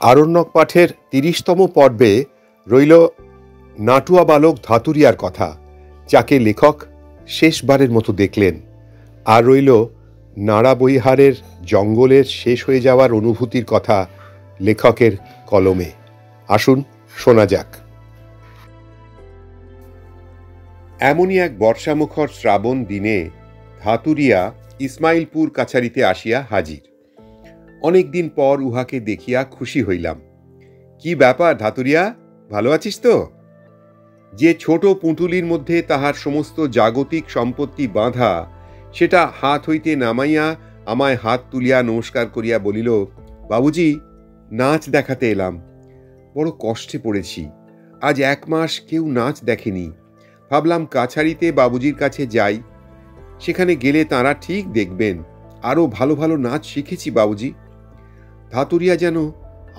আরণ্যক পাঠের ৩০তম পর্বে রইল নাটুয়া বালক ধাতুরিয়ার কথা, যাকে লেখক শেষবারের মতো দেখলেন। আর রইল নাড়াবৈহারের জঙ্গলের শেষ হয়ে যাওয়ার অনুভূতির কথা লেখকের কলমে। আসুন শোনা যাক। এমনই এক বর্ষামুখর শ্রাবণ দিনে ধাতুরিয়া ইসমাইলপুর কাছারিতে আসিয়া হাজির। অনেকদিন পর উহাকে দেখিয়া খুশি হইলাম। কি ব্যাপার ধাতুরিয়া, ভালো আছিস তো? যে ছোট পুঁটুলির মধ্যে তাহার সমস্ত জাগতিক সম্পত্তি বাঁধা, সেটা হাত হইতে নামাইয়া আমায় হাত তুলিয়া নমস্কার করিয়া বলিল, বাবুজি, নাচ দেখাতে এলাম। বড় কষ্টে পড়েছি, আজ 1 মাস কেউ নাচ দেখেনি। ভাবলাম কাছারিতে বাবুজির কাছে যাই, সেখানে গেলে তাঁরা ঠিক দেখবেন। আরো ভালো ভালো নাচ শিখেছি বাবুজি। ধাতুরিয়া যেন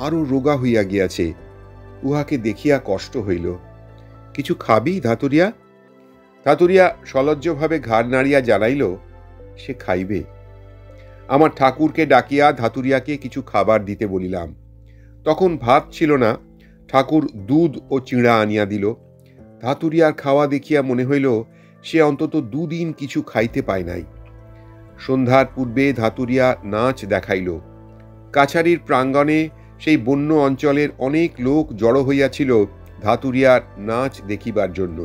আরো রোগা হইয়া গিয়াছে। উহাকে দেখিয়া কষ্ট হইল। কিছু খাবি ধাতুরিয়া? ধাতুরিয়া সলজ্জভাবে ঘাড় নাড়িয়া জানাইল, সে খাইবে। আমার ঠাকুরকে ডাকিয়া ধাতুরিয়াকে কিছু খাবার দিতে বলিলাম। তখন ভাত ছিল না। ঠাকুর দুধ ও চিঁড়া আনিয়া দিল। ধাতুরিয়ার খাওয়া দেখিয়া মনে হইল সে অন্তত 2 দিন কিছু খাইতে পায় নাই। সন্ধ্যার পূর্বে ধাতুরিয়া নাচ দেখাইল। কাছারির প্রাঙ্গণে সেই বন্য অঞ্চলের অনেক লোক জড়ো হইয়াছিল ধাতুরিয়ার নাচ দেখিবার জন্য।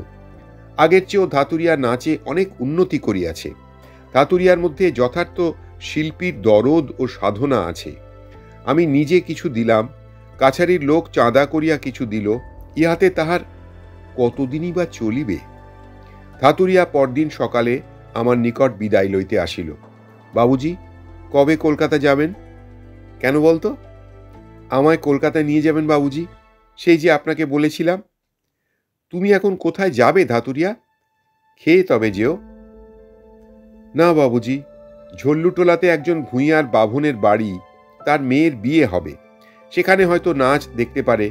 আগের চেয়েও ধাতুরিয়া নাচে অনেক উন্নতি করিয়াছে। ধাতুরিয়ার মধ্যে যথার্থ শিল্পীর দরদ ও সাধনা আছে। আমি নিজে কিছু দিলাম, কাছারির লোক চাঁদা করিয়া কিছু দিল। ইহাতে তাহার কতদিনই বা চলিবে? ধাতুরিয়া পরদিন সকালে আমার নিকট বিদায় লইতে আসিল। বাবুজি, কবে কলকাতা যাবেন? কেন বলতো? আমায় কলকাতায় নিয়ে যাবেন বাবুজি, সেই যে আপনাকে বলেছিলাম। তুমি এখন কোথায় যাবে ধাতুরিয়া? খেয়ে তবে যেও। না বাবুজি, ঝল্লুটোলাতে একজন ভূঁইয়ার বাভনের বাড়ি, তার মেয়ের বিয়ে হবে। সেখানে হয়তো নাচ দেখতে পারে,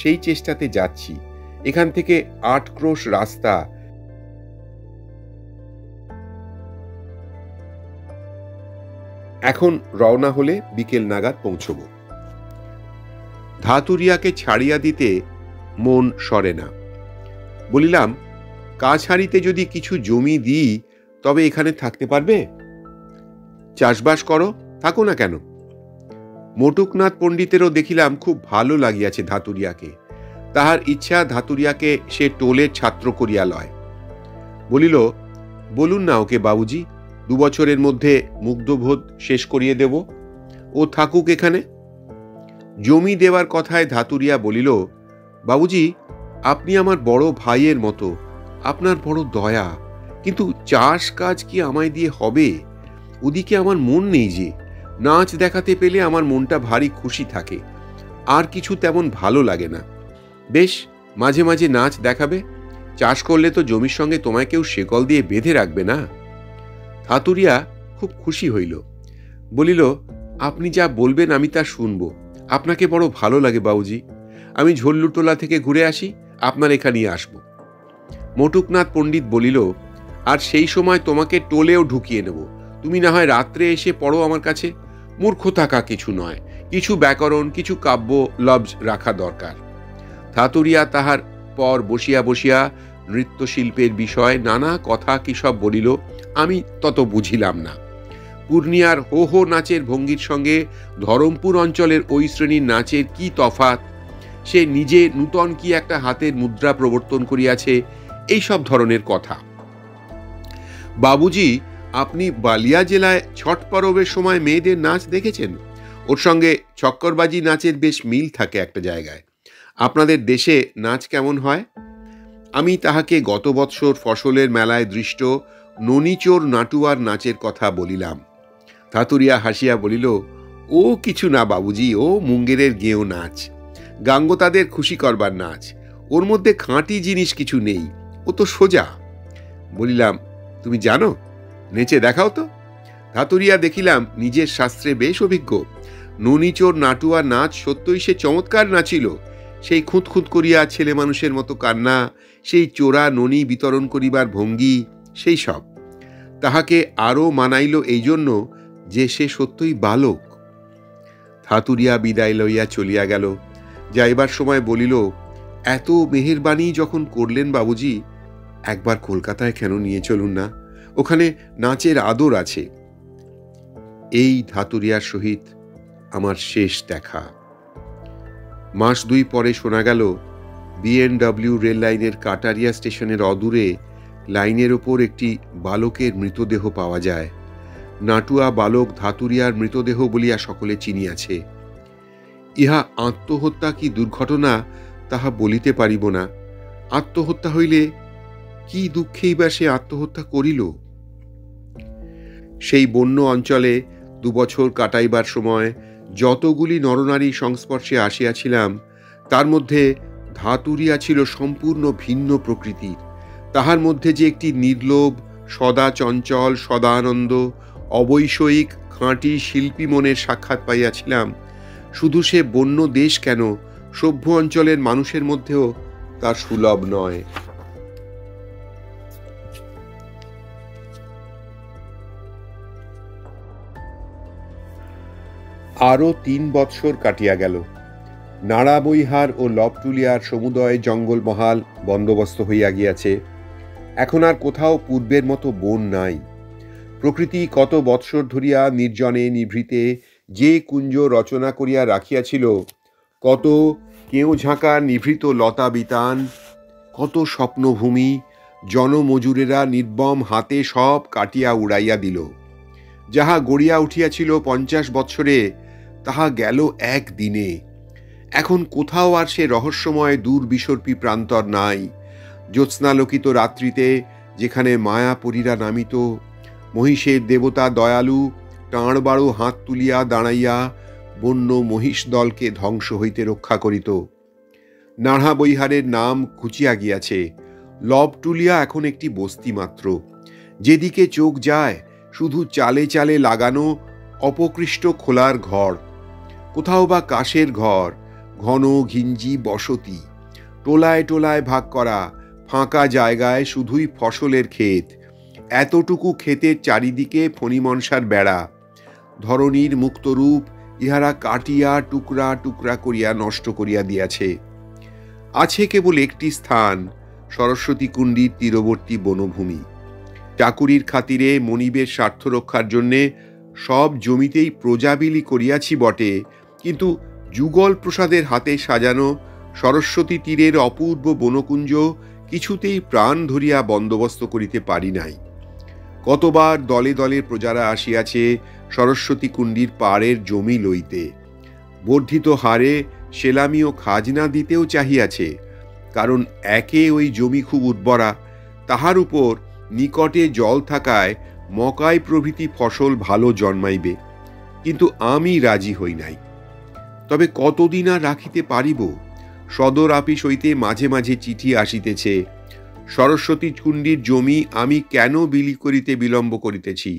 সেই চেষ্টাতে যাচ্ছি। এখান থেকে 8 ক্রোশ রাস্তা। এখন রওনা হলে বিকেল নাগাদ পৌঁছব। ধাতুরিয়াকে ছাড়িয়া দিতে মন সরে না। বলিলাম, কাছারিতে যদি কিছু জমি দিই তবে এখানে থাকতে পারবে? চাষবাস করো, থাকো না কেন? মটুকনাথ পণ্ডিতেরও দেখিলাম খুব ভালো লাগিয়াছে ধাতুরিয়াকে। তাহার ইচ্ছা ধাতুরিয়াকে সে টোলের ছাত্র করিয়া লয়। বলিল, বলুন না ওকে বাবুজি, 2 বছরের মধ্যে মুগ্ধবোধ শেষ করিয়ে দেব, ও থাকুক এখানে। জমি দেওয়ার কথায় ধাতুরিয়া বলিল, বাবুজি, আপনি আমার বড় ভাইয়ের মতো, আপনার বড় দয়া, কিন্তু চাষ কাজ কি আমায় দিয়ে হবে? ওদিকে আমার মন নেই যে। নাচ দেখাতে পেলে আমার মনটা ভারী খুশি থাকে, আর কিছু তেমন ভালো লাগে না। বেশ, মাঝে মাঝে নাচ দেখাবে। চাষ করলে তো জমির সঙ্গে তোমায় কেউ শেকল দিয়ে বেঁধে রাখবে না। ধাতুরিয়া খুব খুশি হইল। বলিল, আপনি যা বলবেন আমি তা শুনব। আপনাকে বড় ভালো লাগে বাবুজি। আমি ঝল্লুটোলা থেকে ঘুরে আসি, আপনার এখানেই আসব। মটুকনাথ পণ্ডিত বলিল, আর সেই সময় তোমাকে টোলেও ঢুকিয়ে নেব। তুমি না হয় রাত্রে এসে পড়ো আমার কাছে। মূর্খ থাকা কিছু নয়, কিছু ব্যাকরণ, কিছু কাব্য লব্জ রাখা দরকার। ধাতুরিয়া তাহার পর বসিয়া বসিয়া নৃত্যশিল্পের বিষয় নানা কথা কি সব বলিল, আমি তত বুঝিলাম না। পূর্ণিয়ার হো হো নাচের ভঙ্গির সঙ্গে ধরমপুর অঞ্চলের ওই শ্রেণীর নাচের কি তফাৎ, সে নিজে নূতন কি একটা হাতের মুদ্রা প্রবর্তন করিয়াছে, এই সব ধরনের কথা। বাবুজি, আপনি বালিয়া জেলায় ছট পরবের সময় মেয়েদের নাচ দেখেছেন? ওর সঙ্গে ছক্করবাজি নাচের বেশ মিল থাকে একটা জায়গায়। আপনাদের দেশে নাচ কেমন হয়? আমি তাহাকে গত বৎসর ফসলের মেলায় দৃষ্ট ননিচোর নাটুয়ার নাচের কথা বলিলাম। ধাতুরিয়া হাসিয়া বলিল, ও কিছু না বাবুজি, ও মুঙ্গেরের গেঁয়ো নাচ, গাঙ্গতাদের খুশি করবার নাচ। ওর মধ্যে খাঁটি জিনিস কিছু নেই, ও তো সোজা। বলিলাম, তুমি জানো? নেচে দেখাও তো। ধাতুরিয়া দেখিলাম নিজের শাস্ত্রে বেশ অভিজ্ঞ। ননিচোর নাটুয়ার নাচ সত্যই সে চমৎকার নাচিল। সেই খুঁতখুঁত করিয়া ছেলে মানুষের মতো কান্না, সেই চোরা ননি বিতরণ করিবার ভঙ্গি, সেই সব। তাহাকে আরও মানাইল এই জন্য যে সে সত্যই বালক। ধাতুরিয়া বিদায় লইয়া চলিয়া গেল। যাইবার সময় বলিল, এত মেহেরবানি যখন করলেন বাবুজি, একবার কলকাতায় কেন নিয়ে চলুন না, ওখানে নাচের আদর আছে। এই ধাতুরিয়ার সহিত আমার শেষ দেখা। মাস 2 পরে শোনা গেল বিএনডব্লিউ রেল লাইনের কাটারিয়া স্টেশনের অদূরে লাইনের ওপর একটি বালকের মৃতদেহ পাওয়া যায়। নাটুয়া বালক ধাতুরিয়ার মৃতদেহ বলিয়া সকলে চিনিয়াছে। ইহা আত্মহত্যা কি দুর্ঘটনা তাহা বলিতে পারিব না। আত্মহত্যা হইলে কি দুঃখেই বা সে আত্মহত্যা করিল। সেই বন্য অঞ্চলে 2 বছর কাটাইবার সময় যতগুলি নরনারী সংস্পর্শে আসিয়াছিলাম, তার মধ্যে ধাতুরিয়া ছিল সম্পূর্ণ ভিন্ন প্রকৃতির। তাহার মধ্যে যে একটি নির্লোভ, সদা চঞ্চল, সদানন্দ, অবৈষয়িক খাঁটি শিল্পী মনের সাক্ষাৎ পাইয়াছিলাম, শুধু সে বন্য দেশ কেন, সভ্য অঞ্চলের মানুষের মধ্যেও তার সুলভ নয়। আরও 3 বৎসর কাটিয়া গেল। নাড়াবৈহার ও লবটুলিয়ার সমুদয় জঙ্গলমহাল বন্দোবস্ত হইয়া গিয়াছে। এখন আর কোথাও পূর্বের মতো বন নাই। প্রকৃতি কত বৎসর ধরিয়া নির্জনে নিভৃতে যে কুঞ্জ রচনা করিয়া রাখিয়াছিল, কত কেউঝাঁকা নিভৃত লতা বিতান, কত স্বপ্নভূমি জনমজুরেরা নির্বম হাতে সব কাটিয়া উড়াইয়া দিল। যাহা গড়িয়া উঠিয়াছিল 50 বৎসরে, তাহা গেল এক দিনে। এখন কোথাও আর সে রহস্যময় দুর্বিসর্পী প্রান্তর নাই। জ্যোৎস্নালোকিত রাত্রিতে যেখানে মায়াপরীরা নামিত, মহিষের দেবতা দয়ালু টাঁড়বাড়ো হাত তুলিয়া দাঁড়াইয়া বন্য মহিষ দলকে ধ্বংস হইতে রক্ষা করিত। নাড়াবৈহারের নাম ঘুচিয়া গিয়াছে। লবটুলিয়া এখন একটি বস্তি মাত্র। যেদিকে চোখ যায় শুধু চালে চালে লাগানো অপকৃষ্ট খোলার ঘর, কোথাও বা কাশের ঘর, ঘন ঘিঞ্জি বসতি, টোলায় টোলায় ভাগ করা, ফাঁকা জায়গায় শুধুই ফসলের ক্ষেত। এতটুকু ক্ষেতের চারিদিকে ফণিমনসার বেড়া। ধরণীর মুক্তরূপ ইহারা কাটিয়া টুকরা টুকরা করিয়া নষ্ট করিয়া দিয়াছে। আছে কেবল একটি স্থান, সরস্বতী কুণ্ডীর তীরবর্তী বনভূমি। চাকুরির খাতিরে মনিবের স্বার্থ রক্ষার জন্যে সব জমিতেই প্রজাবিলি করিয়াছি বটে, কিন্তু যুগল প্রসাদের হাতে সাজানো সরস্বতী তীরের অপূর্ব বনকুঞ্জ কিছুতেই প্রাণ ধরিয়া বন্দোবস্ত করিতে পারি নাই। কতবার দলে দলে প্রজারা আসিয়াছে সরস্বতী কুণ্ডীর পাড়ের জমি লইতে। বর্ধিত হারে সেলামি ও খাজনা দিতেও চাহিয়াছে, কারণ একে ওই জমি খুব উর্বরা, তাহার উপর নিকটে জল থাকায় মকাই প্রভৃতি ফসল ভালো জন্মাইবে। কিন্তু আমি রাজি হই নাই। তবে কতদিন আর রাখিতে পারিব? সদর আপিস হইতে মাঝে মাঝে চিঠি আসিতেছে, সরস্বতী কুণ্ডীর জমি আমি কেন বিলি করিতে বিলম্ব করিতেছি।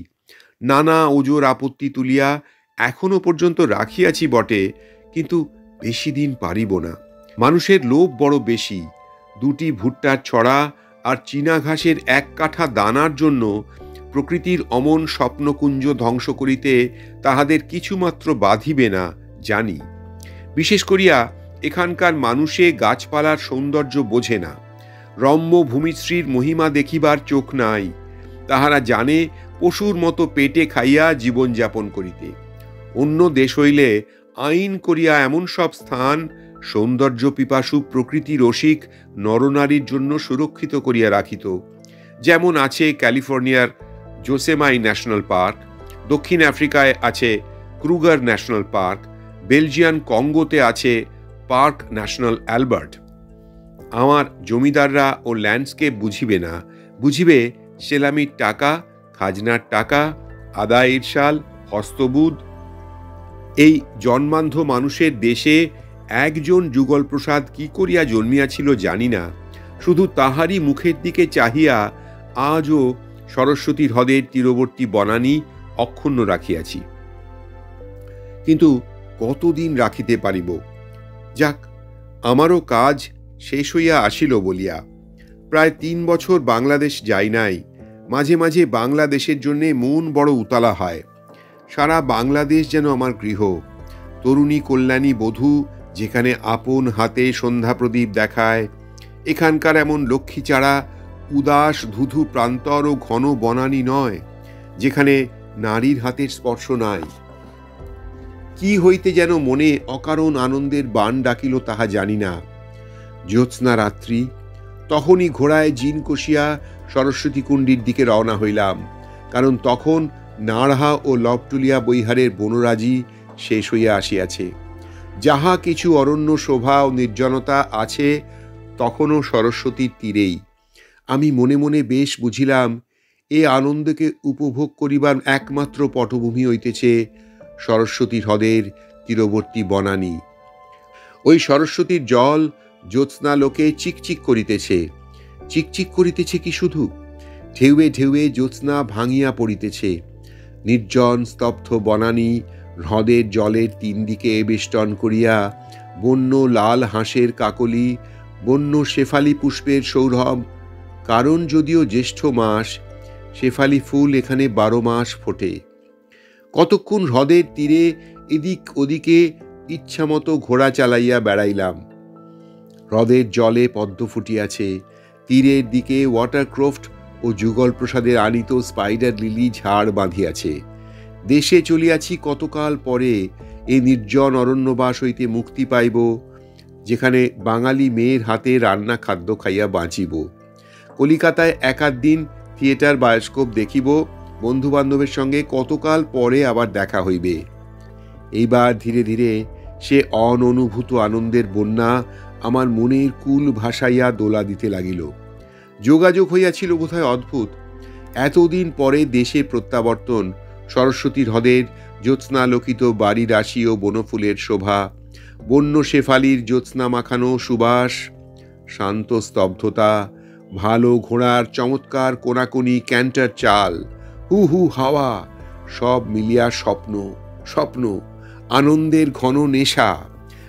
নানা ওজোর আপত্তি তুলিয়া এখনো পর্যন্ত রাখিয়াছি বটে, কিন্তু বেশি দিন পারিব না। মানুষের লোভ বড় বেশি। 2টি ভুট্টার ছড়া আর চীনা ঘাসের 1 কাঠা দানার জন্য প্রকৃতির অমন স্বপ্নকুঞ্জ ধ্বংস করিতে তাহাদের কিছুমাত্র বাধিবে না, জানি। বিশেষ করিয়া এখানকার মানুষে গাছপালার সৌন্দর্য বোঝে না। রম্য ভূমিশ্রীর মহিমা দেখিবার চোখ নাই। তাহারা জানে পশুর মতো পেটে খাইয়া জীবনযাপন করিতে। অন্য দেশ হইলে আইন করিয়া এমন সব স্থান সৌন্দর্য পিপাসু প্রকৃতি রসিক নরনারীর জন্য সুরক্ষিত করিয়া রাখিত। যেমন আছে ক্যালিফোর্নিয়ার জোসেমাই ন্যাশনাল পার্ক, দক্ষিণ আফ্রিকায় আছে ক্রুগার ন্যাশনাল পার্ক, বেলজিয়ান কঙ্গোতে আছে পার্ক ন্যাশনাল অ্যালবার্ট। আমার জমিদাররা ও ল্যান্ডস্কেপ বুঝিবে না, বুঝিবে সেলামির টাকা, খাজনার টাকা, আদায়ের সাল, হস্তবুদ। এই জন্মান্ধ মানুষের দেশে একজন যুগল প্রসাদ কি করিয়া জন্মিয়াছিল জানি না। শুধু তাহারই মুখের দিকে চাহিয়া আজও সরস্বতী হ্রদের তীরবর্তী বনানী অক্ষুণ্ণ রাখিয়াছি। কিন্তু কতদিন রাখিতে পারিব? যাক, আমারও কাজ শেষ হইয়া আসিল বলিয়া। প্রায় 3 বছর বাংলাদেশ যাই নাই। মাঝে মাঝে বাংলাদেশের জন্যে মন বড় উতলা হয়। সারা বাংলাদেশ যেন আমার গৃহ। তরুণী কল্যাণী বধূ যেখানে আপন হাতে সন্ধ্যা প্রদীপ দেখায়, এখানকার এমন লক্ষ্মীচাড়া উদাস ধুধু প্রান্তর ও ঘন বনানী নয়, যেখানে নারীর হাতের স্পর্শ নাই। কি হইতে যেন মনে অকারণ আনন্দের বাণ ডাকিল তাহা জানি না। জ্যোৎস্না রাত্রি, তখনই ঘোড়ায় জিন কষিয়া সরস্বতী কুণ্ডীর দিকে রওনা হইলাম, কারণ তখন নাড়হা ও লবটুলিয়া বৈহারের বনরাজি শেষ হইয়া আসিয়াছে। যাহা কিছু অরণ্য শোভা ও নির্জনতা আছে তখনও সরস্বতীর তীরেই। আমি মনে মনে বেশ বুঝিলাম, এ আনন্দকে উপভোগ করিবার একমাত্র পটভূমি হইতেছে সরস্বতী হ্রদের তীরবর্তী বনানী। ওই সরস্বতীর জল জ্যোৎস্নালোকে চিকচিক করিতেছে। চিকচিক করিতেছে কি শুধু, ঢেউয়ে ঢেউয়ে জ্যোৎস্না ভাঙিয়া পড়িতেছে। নির্জন স্তব্ধ বনানী হ্রদের জলের তিন দিকে বেষ্টন করিয়া বন্য লাল হাঁসের কাকলি, বন্য শেফালি পুষ্পের সৌরভ। কারণ যদিও জ্যৈষ্ঠ মাস, শেফালি ফুল এখানে 12 মাস ফোটে। কতক্ষণ হ্রদের তীরে এদিক ওদিকে ইচ্ছামতো ঘোড়া চালাইয়া বেড়াইলাম। হ্রদের জলে পদ্ম ফুটিয়াছে, তীরের দিকে ওয়াটারক্রফট ও যুগল প্রসাদের আনিত স্পাইডার লিলি ঝাড় বাঁধিয়াছে। দেশে চলিয়াছি কতকাল পরে, এ নির্জন অরণ্যবাস হইতে মুক্তি পাইব, যেখানে বাঙালি মেয়ের হাতে রান্না খাদ্য খাইয়া বাঁচিব। কলিকাতায় একাধ দিন থিয়েটার বায়োস্কোপ দেখিব, বন্ধুবান্ধবের সঙ্গে কতকাল পরে আবার দেখা হইবে। এইবার ধীরে ধীরে সে অননুভূত আনন্দের বন্যা আমার মনের কুল ভাসাইয়া দোলা দিতে লাগিল। যোগাযোগ হইয়াছিল বোধহয় অদ্ভুত। এতদিন পরে দেশে প্রত্যাবর্তন, সরস্বতী হ্রদের জ্যোৎস্নালোকিত বাড়ি রাশি ও বনফুলের শোভা, বন্য শেফালির জ্যোৎস্না মাখানো সুবাস, শান্ত স্তব্ধতা, ভালো ঘোড়ার চমৎকার কোনাকুনি ক্যান্টার চাল, হু হু হাওয়া, সব মিলিয়া স্বপ্ন, স্বপ্ন, আনন্দের ঘন নেশা।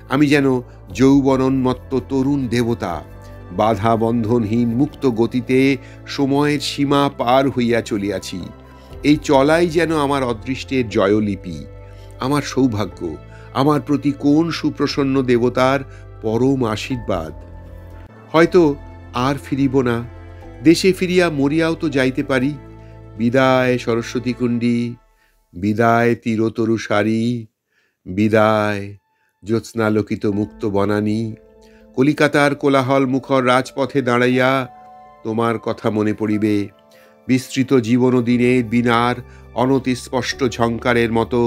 আমি যেন যৌবনোন্মত্ত তরুণ দেবতা, বাধা বন্ধনহীন মুক্ত গতিতে সময়ের সীমা পার হইয়া চলিয়াছি। এই চলাই যেন আমার অদৃষ্টের জয়লিপি, আমার সৌভাগ্য, আমার প্রতি কোন সুপ্রসন্ন দেবতার পরম আশীর্বাদ। হয়তো আর ফিরিব না, দেশে ফিরিয়া মরিয়াও তো যাইতে পারি। বিদায় সরস্বতী কুণ্ডী, বিদায় তীরতরু সারি, বিদায় জ্যোৎস্নালোকিত মুক্ত বনানী। কলিকাতার কোলাহল মুখর রাজপথে দাঁড়াইয়া তোমার কথা মনে পড়িবে, বিস্তৃত জীবন দিনের বিনার অনতিস্পষ্ট ঝঙ্কারের মতো।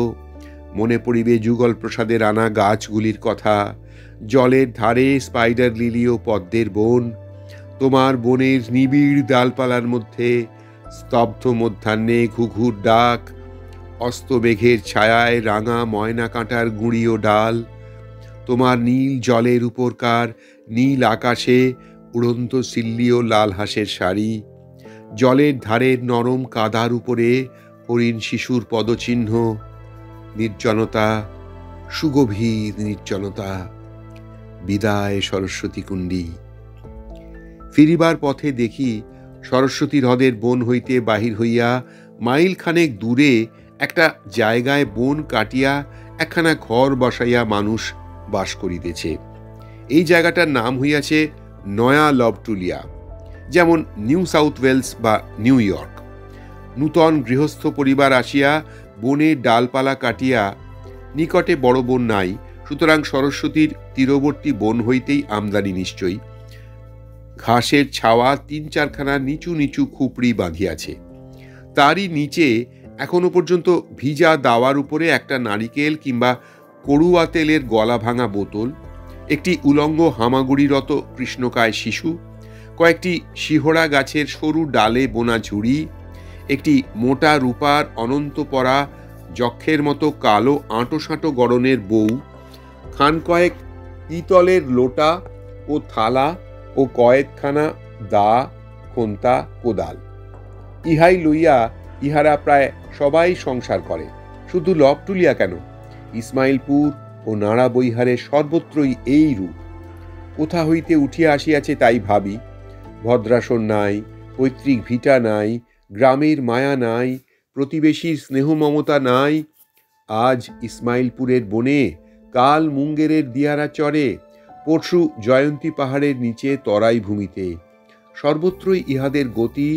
মনে পড়িবে যুগল প্রসাদের আনা গাছগুলির কথা, জলের ধারে স্পাইডার লিলি ও পদ্মের বন, তোমার বনের নিবিড় ডালপালার মধ্যে স্তব্ধ মধ্যাহ্নে ঘুঘুর ডাক, অস্তমেঘের ছায়ায় রাঙা ময়না কাঁটার গুঁড়ি ও ডাল, তোমার নীল জলের উপরকার নীল আকাশে উড়ন্ত সিল্লি ও লাল হাঁসের শাড়ি, জলের ধারের নরম কাদার উপরে হরিণ শিশুর পদচিহ্ন, নির্জনতা, সুগভীর নির্জনতা। বিদায় সরস্বতী কুণ্ডী। ফিরিবার পথে দেখি সরস্বতী হ্রদের বন হইতে বাহির হইয়া মাইল খানেক দূরে একটা জায়গায় বন কাটিয়া একখানা ঘর বসাইয়া মানুষ বাস করিতেছে। এই জায়গাটার নাম হইয়াছে নয়া লবটুলিয়া, যেমন নিউ সাউথ ওয়েলস বা নিউ ইয়র্ক। নূতন গৃহস্থ পরিবার আসিয়া বনের ডালপালা কাটিয়া, নিকটে বড় বন নাই, সুতরাং সরস্বতীর তীরবর্তী বন হইতেই আমদানি নিশ্চয়ই। ঘাসের ছাওয়া 3-4খানা নিচু নিচু খুপড়ি বাঁধিয়াছে। তারই নিচে এখনো পর্যন্ত ভিজা দাওয়ার উপরে একটা নারিকেল কিংবা করুয়া তেলের গলা ভাঙা বোতল, একটি উলঙ্গ হামাগুড়িরত কৃষ্ণকায় শিশু, কয়েকটি শিহড়া গাছের সরু ডালে বোনা ঝুড়ি, একটি মোটা রূপার অনন্ত পরা যক্ষের মতো কালো আঁটো-সাঁটো গড়নের বউ, খান কয়েক পিতলের লোটা ও থালা ও কয়েকখানা দা, খন্তা, কোদাল। ইহাই লইয়া ইহারা প্রায় সবাই সংসার করে। শুধু লবটুলিয়া কেন, ইসমাইলপুর ও নাড়া বৈহারে সর্বত্রই এই রূপ। কোথা হইতে উঠিয়া আসিয়াছে তাই ভাবি। ভদ্রাসন নাই, পৈতৃক ভিটা নাই, গ্রামের মায়া নাই, প্রতিবেশীর স্নেহ মমতা নাই। আজ ইসমাইলপুরের বনে, কাল মুঙ্গেরের দিয়ারা চরে, পরশু জয়ন্তী পাহাড়ের নিচে তরাই ভূমিতে। সর্বত্রই ইহাদের গতি,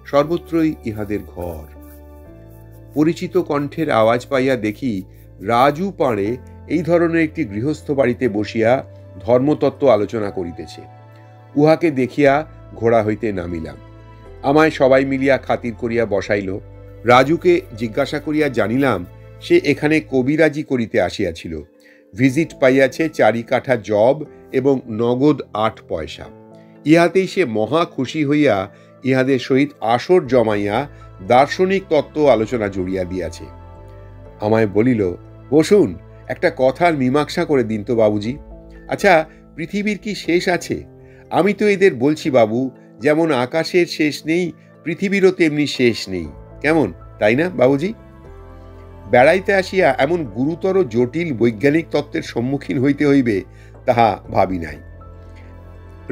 সর্বত্রই ইহাদের ঘর। পরিচিত কণ্ঠের আওয়াজ পাইয়া দেখি রাজু পাড়ে এই ধরনের একটি গৃহস্থ বাড়িতে বসিয়া ধর্মতত্ত্ব আলোচনা করিতেছে। উহাকে দেখিয়া ঘোড়া হইতে নামিলাম। আমায় সবাই মিলিয়া খাতির করিয়া বসাইল। রাজুকে জিজ্ঞাসা করিয়া জানিলাম সে এখানে কবিরাজি করিতে আসিয়াছিল। ভিজিট পাইয়াছে 4 কাঠা জব এবং নগদ 8 পয়সা। ইহাতেই সে মহা খুশি হইয়া ইহাদের সহিত আসর জমাইয়া দার্শনিক তত্ত্ব আলোচনা জড়িয়া দিয়াছে। আমায় বলিল, বসুন, একটা কথার মীমাংসা করে দিন তো বাবুজি। আচ্ছা, পৃথিবীর কি শেষ আছে? আমি তো এদের বলছি বাবু, যেমন আকাশের শেষ নেই, পৃথিবীরও তেমনি শেষ নেই। কেমন, তাই না বাবুজি? বেড়াইতে আসিয়া এমন গুরুতর জটিল বৈজ্ঞানিক তত্ত্বের সম্মুখীন হইতে হইবে তাহা ভাবি নাই।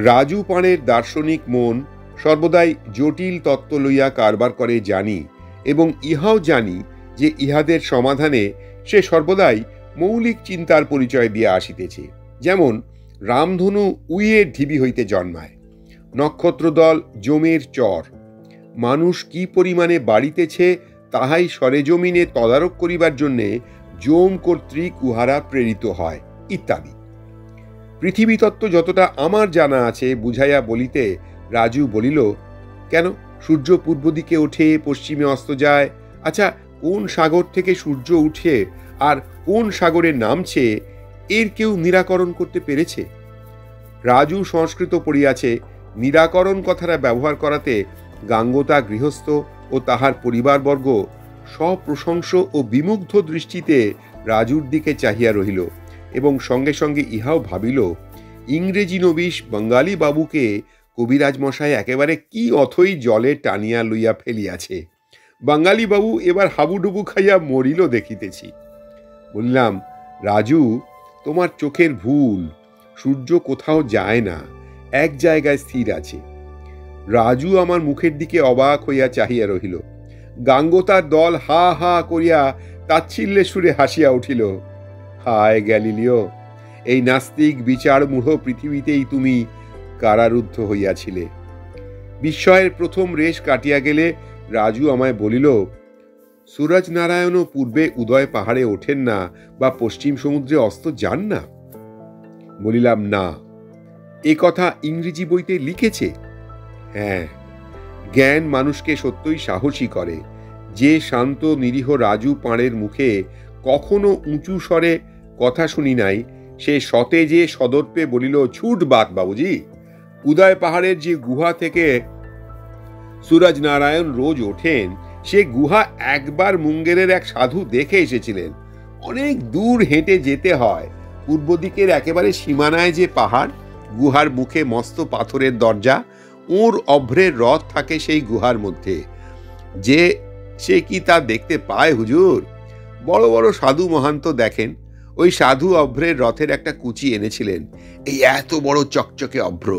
রাজু পাড়ের দার্শনিক মন সর্বদাই জটিল তত্ত্ব লইয়া কারবার করে জানি, এবং ইহাও জানি যে ইহাদের সমাধানে সে সর্বদাই মৌলিক চিন্তার পরিচয় দিয়া আসিতেছে। যেমন রামধনু উইয়ের ঢিবি হইতে জন্মায়, নক্ষত্রদল জমের চর, মানুষ কি পরিমাণে বাড়িতেছে তাহাই সরেজমিনে তদারক করিবার জন্যে জম কর্তৃক উহারা প্রেরিত হয়, ইত্যাদি। পৃথিবী তত্ত্ব যতটা আমার জানা আছে বুঝাইয়া বলিতে রাজু বলিল, কেন, সূর্য পূর্ব দিকে ওঠে, পশ্চিমে অস্ত যায়। আচ্ছা, কোন সাগর থেকে সূর্য উঠে আর কোন সাগরে নামছে এর কেউ নিরাকরণ করতে পেরেছে? রাজু সংস্কৃত পড়িয়াছে, নিরাকরণ কথাটা ব্যবহার করাতে গাঙ্গতা গৃহস্থ ও তাহার পরিবারবর্গ সপ্রশংস ও বিমুগ্ধ দৃষ্টিতে রাজুর দিকে চাহিয়া রহিল, এবং সঙ্গে সঙ্গে ইহাও ভাবিল, ইংরেজি নবিশ বাঙালি বাবুকে কবিরাজ মশাই একেবারে কি অথই জলে টানিয়া লইয়া ফেলিয়াছে। বাঙালি বাবু এবার হাবুডুবু খাইয়া মরিল দেখিতেছি। বললাম, রাজু, তোমার চোখের ভুল, সূর্য কোথাও যায় না, এক জায়গায় স্থির আছে। রাজু আমার মুখের দিকে অবাক হইয়া চাহিয়া রহিল। গাঙ্গতার দল হা হা করিয়া তাচ্ছিল্যে সুরে হাসিয়া উঠিল। হায় গ্যালিলিও, এই নাস্তিক বিচার মূঢ় পৃথিবীতেই তুমি কারারুদ্ধ হইয়াছিলে। বিস্ময়ের প্রথম রেশ কাটিয়া গেলে রাজু আমায় বলিল, সুরজ নারায়ণও পূর্বে উদয় পাহাড়ে ওঠেন না বা পশ্চিম সমুদ্রে অস্ত যান না? বলিলাম, না। এ কথা ইংরেজি বইতে লিখেছে? হ্যাঁ। জ্ঞান মানুষকে সত্যই সাহসী করে। যে শান্ত নিরীহ রাজু পাড়ের মুখে কখনো উঁচু স্বরে কথা শুনি নাই, সে সতেজে সদর্পে বলিল, ছুট বাত বাবুজি, উদয় পাহাড়ের যে গুহা থেকে সুরজ নারায়ণ রোজ ওঠেন, সে গুহা একবার মুঙ্গেরের এক সাধু দেখে এসেছিলেন। অনেক দূর হেঁটে যেতে হয়। পূর্ব দিকের একেবারে সীমানায় যে পাহাড়, গুহার মুখে মস্ত পাথরের দরজা, ওর অভ্রের রথ থাকে সেই গুহার মধ্যে। যে সে কি তা দেখতে পায় হুজুর? বড় বড় সাধু মহান্ত দেখেন। ওই সাধু অভ্রের রথের একটা কুচি এনেছিলেন, এই এত বড় চকচকে অভ্র।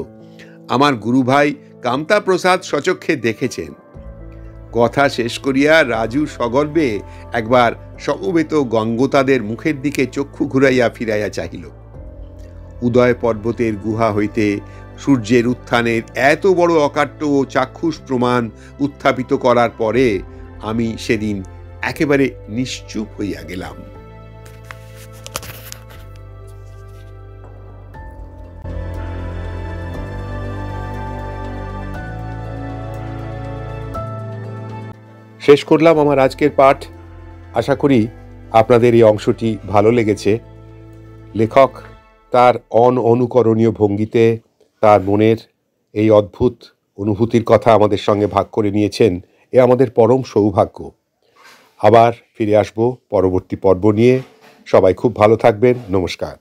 আমার গুরুভাই কামতা প্রসাদ সচক্ষে দেখেছেন। কথা শেষ করিয়া রাজু সগর্বে একবার সমবেত গঙ্গোতাদের মুখের দিকে চক্ষু ঘুরাইয়া ফিরাইয়া চাহিল। উদয় পর্বতের গুহা হইতে সূর্যের উত্থানের এত বড় অকাট্য ও চাক্ষুষ প্রমাণ উত্থাপিত করার পরে আমি সেদিন একেবারে নিশ্চুপ হইয়া গেলাম। শেষ করলাম আমার আজকের পাঠ। আশা করি আপনাদের এই অংশটি ভালো লেগেছে। লেখক তার অনুকরণীয় ভঙ্গিতে তার মনের এই অদ্ভুত অনুভূতির কথা আমাদের সঙ্গে ভাগ করে নিয়েছেন। এ আমাদের পরম সৌভাগ্য। আবার ফিরে আসব পরবর্তী পর্ব নিয়ে। সবাই খুব ভালো থাকবেন। নমস্কার।